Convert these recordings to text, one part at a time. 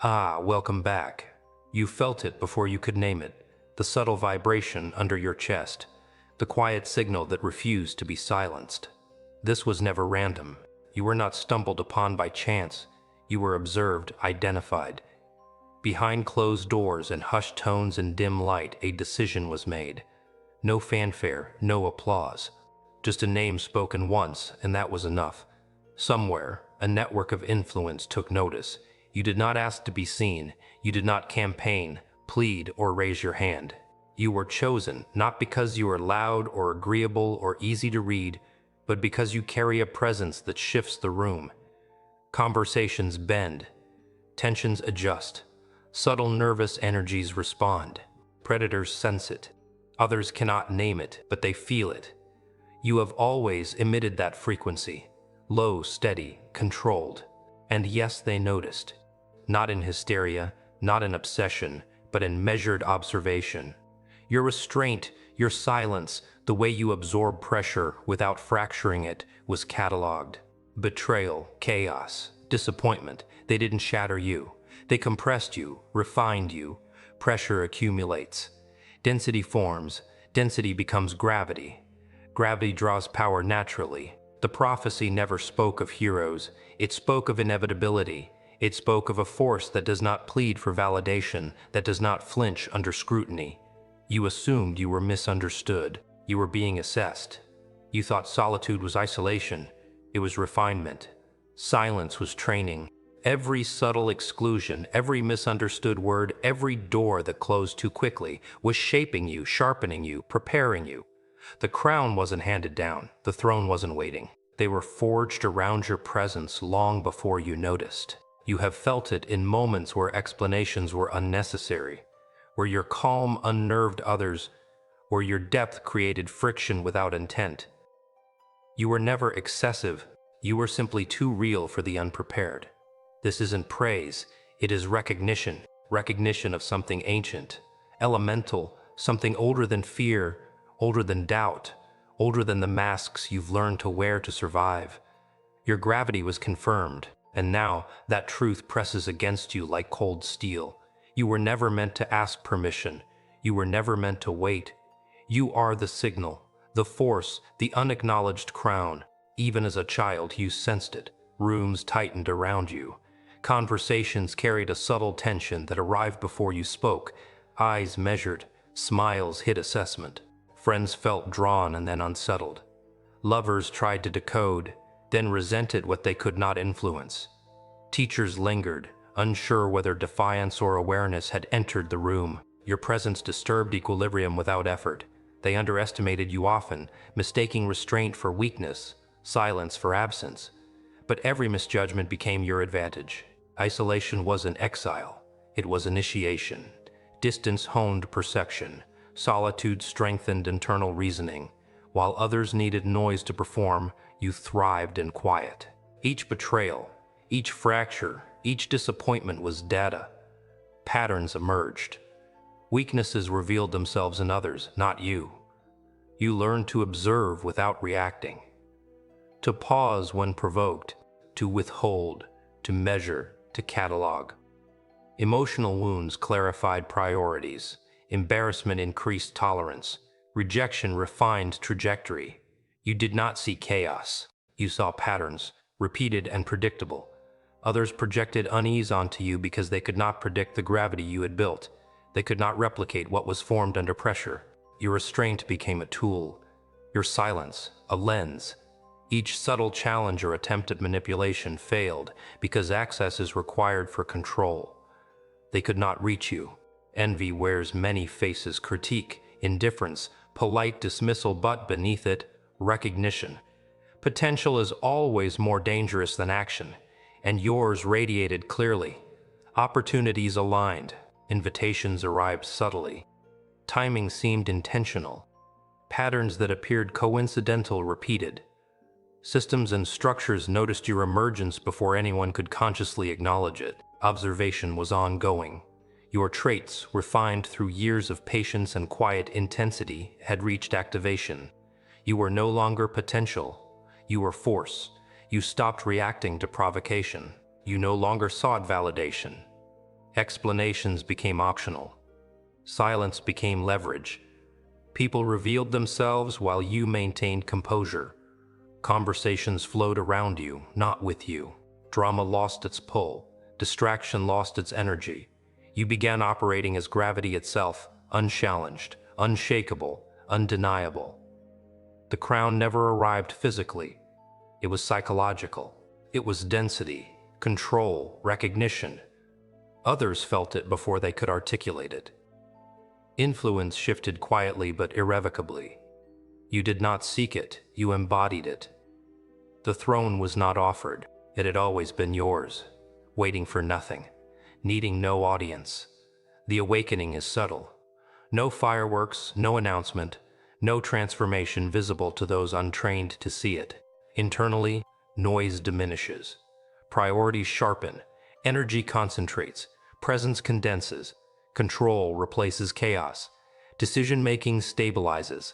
Ah, welcome back. You felt it before you could name it, the subtle vibration under your chest, the quiet signal that refused to be silenced. This was never random. You were not stumbled upon by chance. You were observed, identified. Behind closed doors and hushed tones and dim light, a decision was made. No fanfare, no applause. Just a name spoken once, and that was enough. Somewhere, a network of influence took notice. You did not ask to be seen. You did not campaign, plead, or raise your hand. You were chosen, not because you are loud or agreeable or easy to read, but because you carry a presence that shifts the room. Conversations bend. Tensions adjust. Subtle nervous energies respond. Predators sense it. Others cannot name it, but they feel it. You have always emitted that frequency. Low, steady, controlled. And yes, they noticed. Not in hysteria, not in obsession, but in measured observation. Your restraint, your silence, the way you absorb pressure without fracturing it, was catalogued. Betrayal, chaos, disappointment, they didn't shatter you. They compressed you, refined you. Pressure accumulates. Density forms. Density becomes gravity. Gravity draws power naturally. The prophecy never spoke of heroes. It spoke of inevitability. It spoke of a force that does not plead for validation, that does not flinch under scrutiny. You assumed you were misunderstood. You were being assessed. You thought solitude was isolation. It was refinement. Silence was training. Every subtle exclusion, every misunderstood word, every door that closed too quickly was shaping you, sharpening you, preparing you. The crown wasn't handed down. The throne wasn't waiting. They were forged around your presence long before you noticed. You have felt it in moments where explanations were unnecessary, where your calm unnerved others, where your depth created friction without intent. You were never excessive. You were simply too real for the unprepared. This isn't praise. It is recognition. Recognition of something ancient, elemental, something older than fear, older than doubt, older than the masks you've learned to wear to survive. Your gravity was confirmed, and now that truth presses against you like cold steel. You were never meant to ask permission. You were never meant to wait. You are the signal, the force, the unacknowledged crown. Even as a child, you sensed it. Rooms tightened around you. Conversations carried a subtle tension that arrived before you spoke. Eyes measured, smiles hid assessment. Friends felt drawn and then unsettled. Lovers tried to decode, then resented what they could not influence. Teachers lingered, unsure whether defiance or awareness had entered the room. Your presence disturbed equilibrium without effort. They underestimated you often, mistaking restraint for weakness, silence for absence. But every misjudgment became your advantage. Isolation wasn't exile. It was initiation. Distance honed perception. Solitude strengthened internal reasoning. While others needed noise to perform, you thrived in quiet. Each betrayal, each fracture, each disappointment was data. Patterns emerged. Weaknesses revealed themselves in others, not you. You learned to observe without reacting, to pause when provoked, to withhold, to measure, to catalog. Emotional wounds clarified priorities. Embarrassment increased tolerance. Rejection refined trajectory. You did not see chaos. You saw patterns, repeated and predictable. Others projected unease onto you because they could not predict the gravity you had built. They could not replicate what was formed under pressure. Your restraint became a tool. Your silence, a lens. Each subtle challenge or attempt at manipulation failed because access is required for control. They could not reach you. Envy wears many faces: critique, indifference, polite dismissal, but beneath it, recognition. Potential is always more dangerous than action, and yours radiated clearly. Opportunities aligned. Invitations arrived subtly. Timing seemed intentional. Patterns that appeared coincidental repeated. Systems and structures noticed your emergence before anyone could consciously acknowledge it. Observation was ongoing. Your traits, refined through years of patience and quiet intensity, had reached activation. You were no longer potential. You were force. You stopped reacting to provocation. You no longer sought validation. Explanations became optional. Silence became leverage. People revealed themselves while you maintained composure. Conversations flowed around you, not with you. Drama lost its pull. Distraction lost its energy. You began operating as gravity itself, unchallenged, unshakable, undeniable. The crown never arrived physically. It was psychological. It was density, control, recognition. Others felt it before they could articulate it. Influence shifted quietly but irrevocably. You did not seek it, you embodied it. The throne was not offered. It had always been yours, waiting for nothing, needing no audience. The awakening is subtle. No fireworks, no announcement, no transformation visible to those untrained to see it. Internally, noise diminishes. Priorities sharpen. Energy concentrates. Presence condenses. Control replaces chaos. Decision-making stabilizes.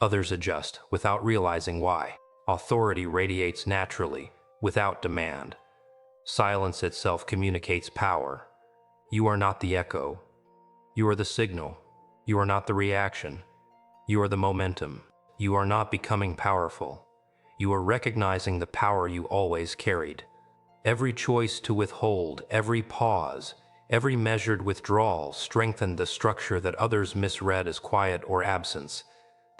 Others adjust without realizing why. Authority radiates naturally, without demand. Silence itself communicates power. You are not the echo. You are the signal. You are not the reaction. You are the momentum. You are not becoming powerful. You are recognizing the power you always carried. Every choice to withhold, every pause, every measured withdrawal strengthened the structure that others misread as quiet or absence.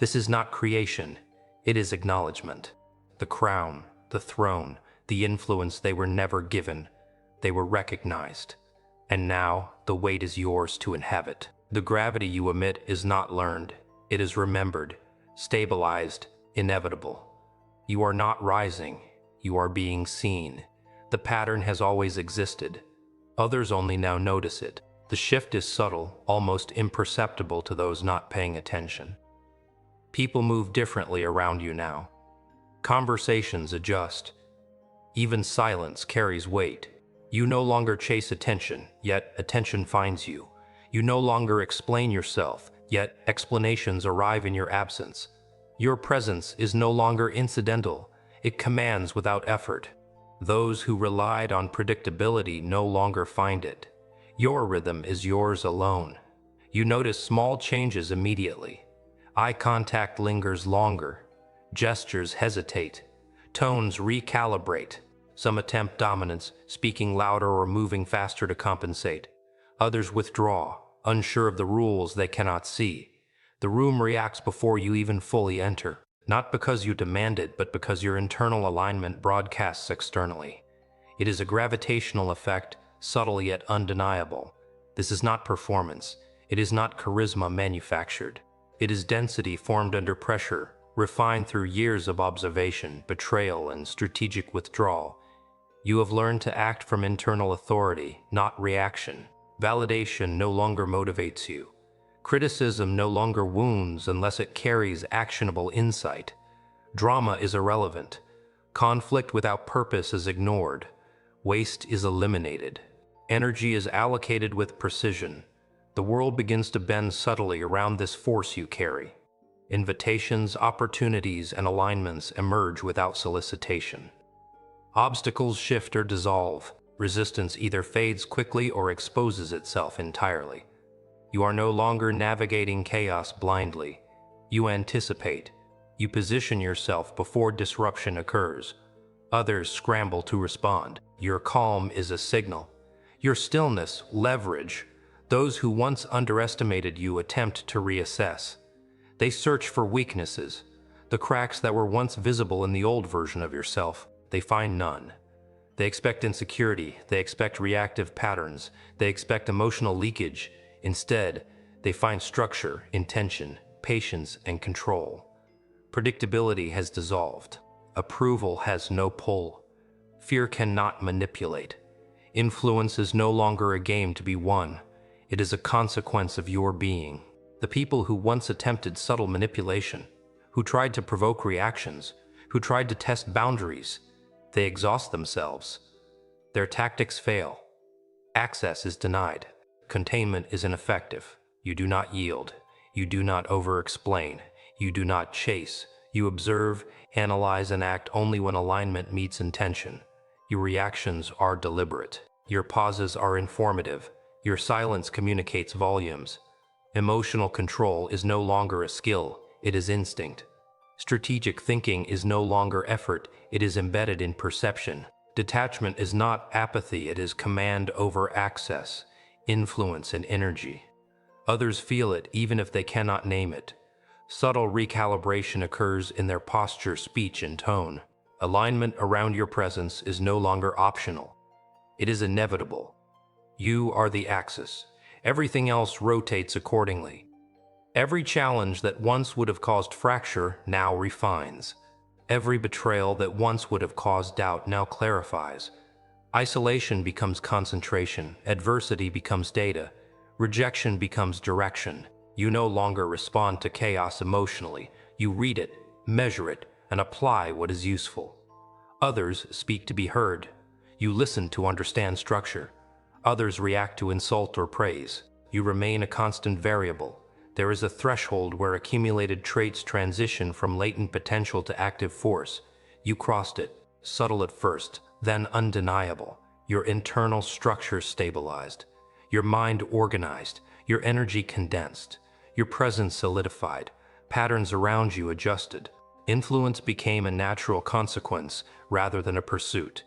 This is not creation, it is acknowledgement. The crown, the throne, the influence they were never given, they were recognized. And now, the weight is yours to inhabit. The gravity you emit is not learned, it is remembered, stabilized, inevitable. You are not rising, you are being seen. The pattern has always existed. Others only now notice it. The shift is subtle, almost imperceptible to those not paying attention. People move differently around you now. Conversations adjust. Even silence carries weight. You no longer chase attention, yet attention finds you. You no longer explain yourself, yet explanations arrive in your absence. Your presence is no longer incidental. It commands without effort. Those who relied on predictability no longer find it. Your rhythm is yours alone. You notice small changes immediately. Eye contact lingers longer. Gestures hesitate. Tones recalibrate. Some attempt dominance, speaking louder or moving faster to compensate. Others withdraw, unsure of the rules they cannot see. The room reacts before you even fully enter. Not because you demand it, but because your internal alignment broadcasts externally. It is a gravitational effect, subtle yet undeniable. This is not performance. It is not charisma manufactured. It is density formed under pressure, refined through years of observation, betrayal, and strategic withdrawal. You have learned to act from internal authority, not reaction. Validation no longer motivates you. Criticism no longer wounds unless it carries actionable insight. Drama is irrelevant. Conflict without purpose is ignored. Waste is eliminated. Energy is allocated with precision. The world begins to bend subtly around this force you carry. Invitations, opportunities, and alignments emerge without solicitation. Obstacles shift or dissolve. Resistance either fades quickly or exposes itself entirely. You are no longer navigating chaos blindly. You anticipate. You position yourself before disruption occurs. Others scramble to respond. Your calm is a signal. Your stillness, leverage. Those who once underestimated you attempt to reassess. They search for weaknesses, the cracks that were once visible in the old version of yourself. They find none. They expect insecurity. They expect reactive patterns. They expect emotional leakage. Instead, they find structure, intention, patience, and control. Predictability has dissolved. Approval has no pull. Fear cannot manipulate. Influence is no longer a game to be won. It is a consequence of your being. The people who once attempted subtle manipulation, who tried to provoke reactions, who tried to test boundaries, they exhaust themselves. Their tactics fail. Access is denied. Containment is ineffective. You do not yield. You do not over-explain. You do not chase. You observe, analyze, and act only when alignment meets intention. Your reactions are deliberate. Your pauses are informative. Your silence communicates volumes. Emotional control is no longer a skill, it is instinct. Strategic thinking is no longer effort, it is embedded in perception. Detachment is not apathy, it is command over access, influence, and energy. Others feel it even if they cannot name it. Subtle recalibration occurs in their posture, speech, and tone. Alignment around your presence is no longer optional. It is inevitable. You are the axis. Everything else rotates accordingly. Every challenge that once would have caused fracture now refines. Every betrayal that once would have caused doubt now clarifies. Isolation becomes concentration, adversity becomes data, rejection becomes direction. You no longer respond to chaos emotionally. You read it, measure it, and apply what is useful. Others speak to be heard. You listen to understand structure. Others react to insult or praise. You remain a constant variable. There is a threshold where accumulated traits transition from latent potential to active force. You crossed it, subtle at first, then undeniable. Your internal structure stabilized. Your mind organized. Your energy condensed. Your presence solidified. Patterns around you adjusted. Influence became a natural consequence rather than a pursuit.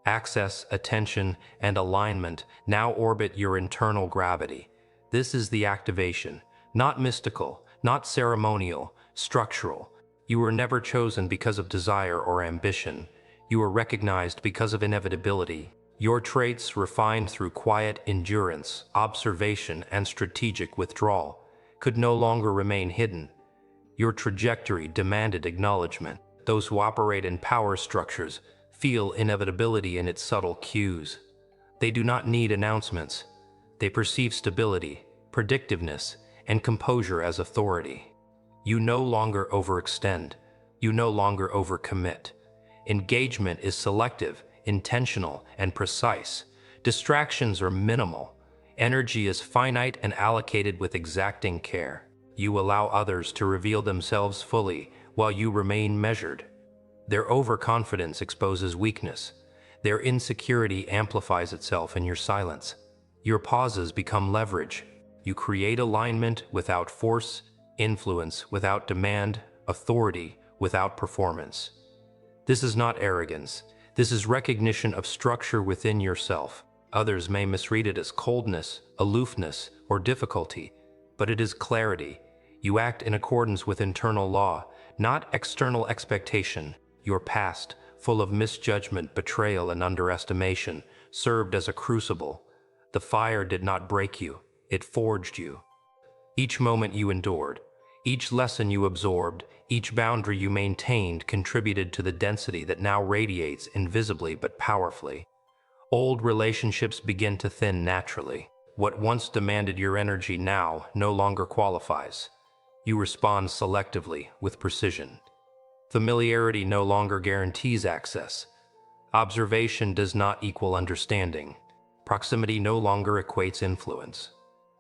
Access, attention, and alignment now orbit your internal gravity. This is the activation. Not mystical, not ceremonial, structural. You were never chosen because of desire or ambition. You were recognized because of inevitability. Your traits, refined through quiet endurance, observation, and strategic withdrawal, could no longer remain hidden. Your trajectory demanded acknowledgement. Those who operate in power structures feel inevitability in its subtle cues. They do not need announcements. They perceive stability, predictiveness, and composure as authority. You no longer overextend. You no longer overcommit. Engagement is selective, intentional, and precise. Distractions are minimal. Energy is finite and allocated with exacting care. You allow others to reveal themselves fully while you remain measured. Their overconfidence exposes weakness. Their insecurity amplifies itself in your silence. Your pauses become leverage. You create alignment without force, influence without demand, authority without performance. This is not arrogance. This is recognition of structure within yourself. Others may misread it as coldness, aloofness, or difficulty, but it is clarity. You act in accordance with internal law, not external expectation. Your past, full of misjudgment, betrayal, and underestimation, served as a crucible. The fire did not break you, it forged you. Each moment you endured, each lesson you absorbed, each boundary you maintained contributed to the density that now radiates invisibly but powerfully. Old relationships begin to thin naturally. What once demanded your energy now no longer qualifies. You respond selectively, with precision. Familiarity no longer guarantees access. Observation does not equal understanding. Proximity no longer equates influence.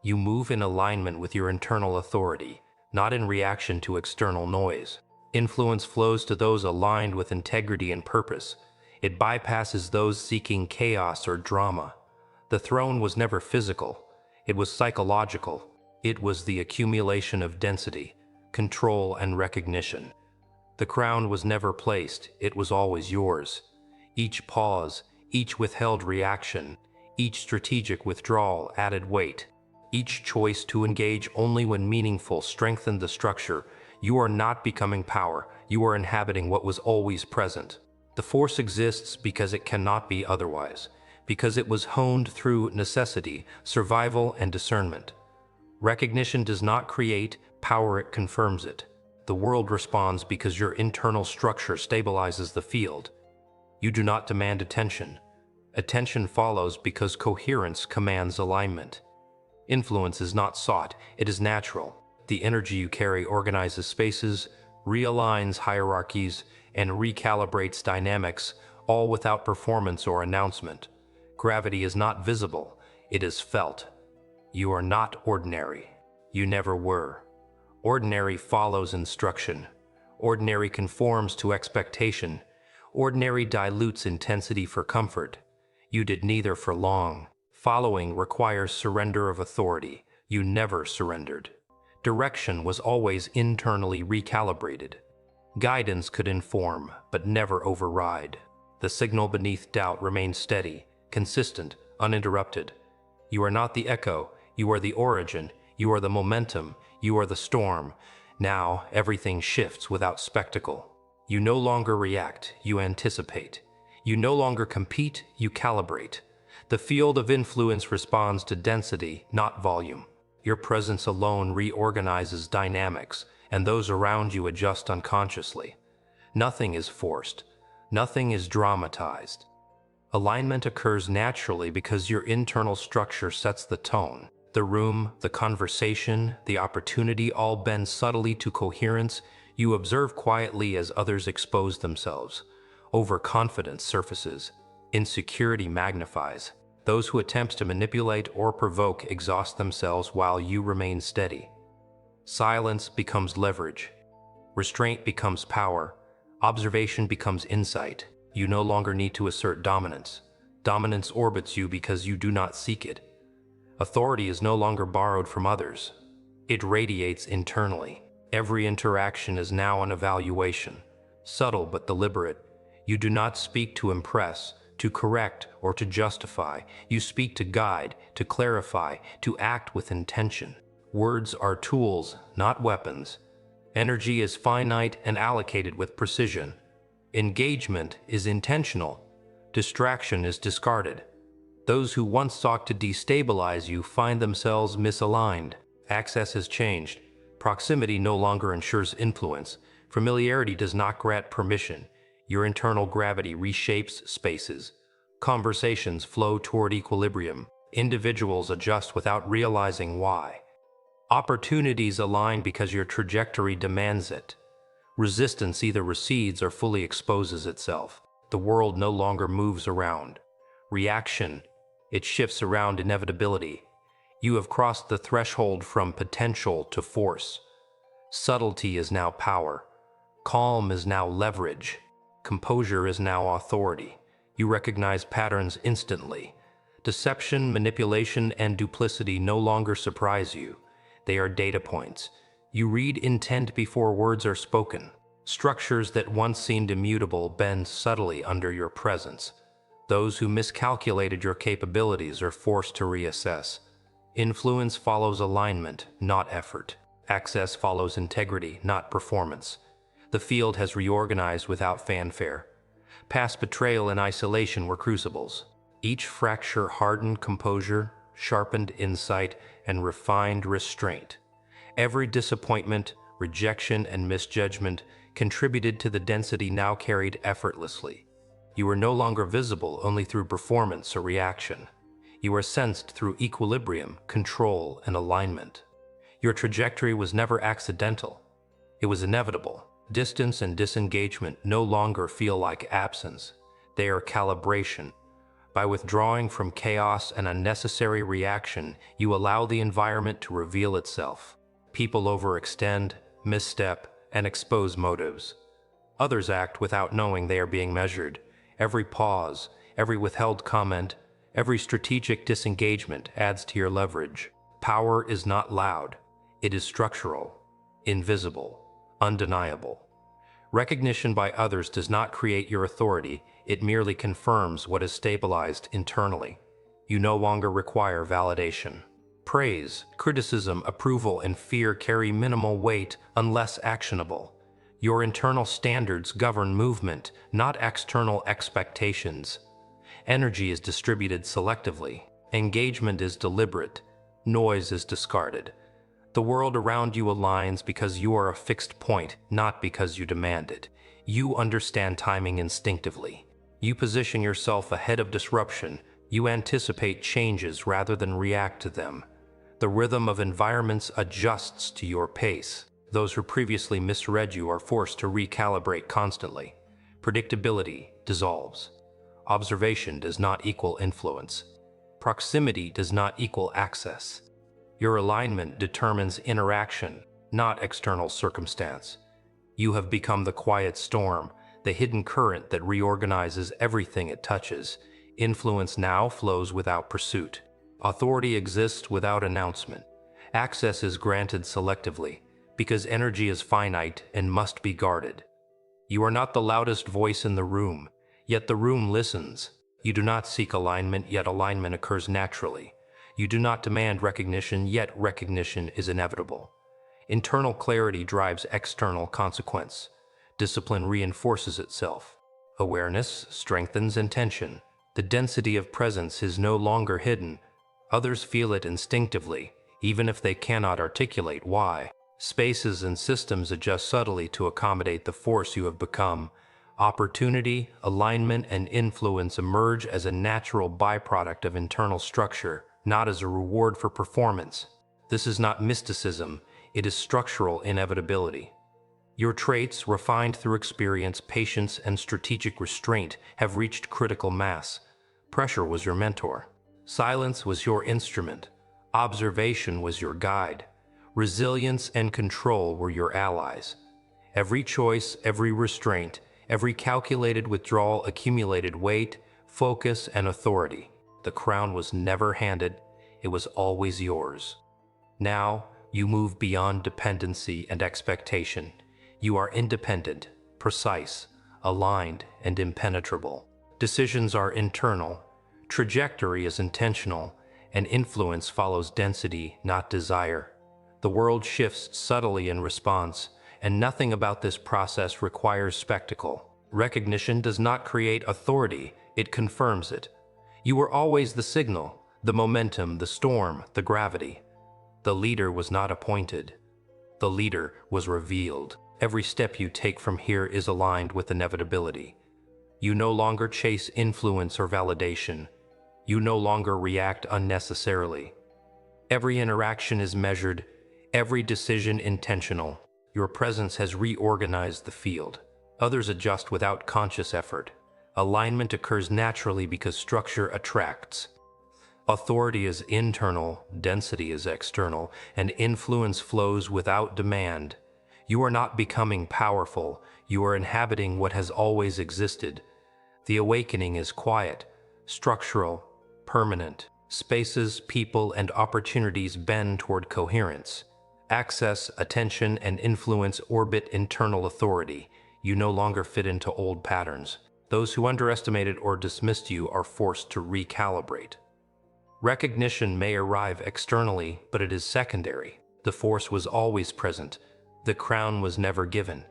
You move in alignment with your internal authority, not in reaction to external noise. Influence flows to those aligned with integrity and purpose. It bypasses those seeking chaos or drama. The throne was never physical. It was psychological. It was the accumulation of density, control, and recognition. The crown was never placed. It was always yours. Each pause, each withheld reaction, each strategic withdrawal added weight. Each choice to engage only when meaningful strengthened the structure. You are not becoming power. You are inhabiting what was always present. The force exists because it cannot be otherwise, because it was honed through necessity, survival, and discernment. Recognition does not create power, it confirms it. The world responds because your internal structure stabilizes the field. You do not demand attention. Attention follows because coherence commands alignment. Influence is not sought, it is natural. The energy you carry organizes spaces, realigns hierarchies, and recalibrates dynamics, all without performance or announcement. Gravity is not visible, it is felt. You are not ordinary. You never were. Ordinary follows instruction. Ordinary conforms to expectation. Ordinary dilutes intensity for comfort. You did neither for long. Following requires surrender of authority. You never surrendered. Direction was always internally recalibrated. Guidance could inform, but never override. The signal beneath doubt remained steady, consistent, uninterrupted. You are not the echo, you are the origin, you are the momentum, you are the storm. Now, everything shifts without spectacle. You no longer react, you anticipate. You no longer compete, you calibrate. The field of influence responds to density, not volume. Your presence alone reorganizes dynamics, and those around you adjust unconsciously. Nothing is forced. Nothing is dramatized. Alignment occurs naturally because your internal structure sets the tone. The room, the conversation, the opportunity all bend subtly to coherence. You observe quietly as others expose themselves. Overconfidence surfaces. Insecurity magnifies. Those who attempt to manipulate or provoke exhaust themselves while you remain steady. Silence becomes leverage. Restraint becomes power. Observation becomes insight. You no longer need to assert dominance. Dominance orbits you because you do not seek it. Authority is no longer borrowed from others. It radiates internally. Every interaction is now an evaluation. Subtle but deliberate. You do not speak to impress, to correct, or to justify. You speak to guide, to clarify, to act with intention. Words are tools, not weapons. Energy is finite and allocated with precision. Engagement is intentional. Distraction is discarded. Those who once sought to destabilize you find themselves misaligned. Access has changed. Proximity no longer ensures influence. Familiarity does not grant permission. Your internal gravity reshapes spaces. Conversations flow toward equilibrium. Individuals adjust without realizing why. Opportunities align because your trajectory demands it. Resistance either recedes or fully exposes itself. The world no longer moves around. Reaction, it shifts around inevitability. You have crossed the threshold from potential to force. Subtlety is now power. Calm is now leverage. Composure is now authority. You recognize patterns instantly. Deception, manipulation, and duplicity no longer surprise you. They are data points. You read intent before words are spoken. Structures that once seemed immutable bend subtly under your presence. Those who miscalculated your capabilities are forced to reassess. Influence follows alignment, not effort. Access follows integrity, not performance. The field has reorganized without fanfare. Past betrayal and isolation were crucibles. Each fracture hardened composure, sharpened insight, and refined restraint. Every disappointment, rejection, and misjudgment contributed to the density now carried effortlessly. You are no longer visible only through performance or reaction. You are sensed through equilibrium, control, and alignment. Your trajectory was never accidental. It was inevitable. Distance and disengagement no longer feel like absence. They are calibration. By withdrawing from chaos and unnecessary reaction, you allow the environment to reveal itself. People overextend, misstep, and expose motives. Others act without knowing they are being measured. Every pause, every withheld comment, every strategic disengagement adds to your leverage. Power is not loud. It is structural, invisible, undeniable. Recognition by others does not create your authority. It merely confirms what is stabilized internally. You no longer require validation. Praise, criticism, approval, and fear carry minimal weight unless actionable. Your internal standards govern movement, not external expectations. Energy is distributed selectively. Engagement is deliberate. Noise is discarded. The world around you aligns because you are a fixed point, not because you demand it. You understand timing instinctively. You position yourself ahead of disruption. You anticipate changes rather than react to them. The rhythm of environments adjusts to your pace. Those who previously misread you are forced to recalibrate constantly. Predictability dissolves. Observation does not equal influence. Proximity does not equal access. Your alignment determines interaction, not external circumstance. You have become the quiet storm, the hidden current that reorganizes everything it touches. Influence now flows without pursuit. Authority exists without announcement. Access is granted selectively, because energy is finite and must be guarded. You are not the loudest voice in the room, yet the room listens. You do not seek alignment, yet alignment occurs naturally. You do not demand recognition, yet recognition is inevitable. Internal clarity drives external consequence. Discipline reinforces itself. Awareness strengthens intention. The density of presence is no longer hidden. Others feel it instinctively, even if they cannot articulate why. Spaces and systems adjust subtly to accommodate the force you have become. Opportunity, alignment, and influence emerge as a natural byproduct of internal structure, not as a reward for performance. This is not mysticism, it is structural inevitability. Your traits, refined through experience, patience, and strategic restraint, have reached critical mass. Pressure was your mentor. Silence was your instrument. Observation was your guide. Resilience and control were your allies. Every choice, every restraint, every calculated withdrawal accumulated weight, focus, and authority. The crown was never handed, it was always yours. Now, you move beyond dependency and expectation. You are independent, precise, aligned, and impenetrable. Decisions are internal, trajectory is intentional, and influence follows density, not desire. The world shifts subtly in response, and nothing about this process requires spectacle. Recognition does not create authority, it confirms it. You were always the signal, the momentum, the storm, the gravity. The leader was not appointed. The leader was revealed. Every step you take from here is aligned with inevitability. You no longer chase influence or validation. You no longer react unnecessarily. Every interaction is measured, every decision intentional. Your presence has reorganized the field. Others adjust without conscious effort. Alignment occurs naturally because structure attracts. Authority is internal, density is external, and influence flows without demand. You are not becoming powerful, you are inhabiting what has always existed. The awakening is quiet, structural, permanent. Spaces, people, and opportunities bend toward coherence. Access, attention, and influence orbit internal authority. You no longer fit into old patterns. Those who underestimated or dismissed you are forced to recalibrate. Recognition may arrive externally, but it is secondary. The force was always present. The crown was never given.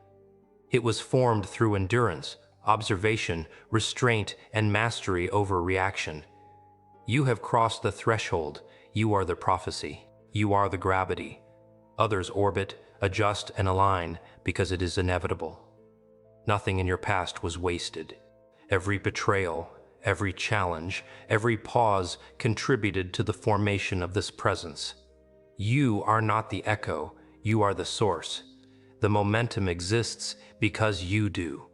It was formed through endurance, observation, restraint, and mastery over reaction. You have crossed the threshold. You are the prophecy. You are the gravity. Others orbit, adjust, and align because it is inevitable. Nothing in your past was wasted. Every betrayal, every challenge, every pause contributed to the formation of this presence. You are not the echo, you are the source. The momentum exists because you do.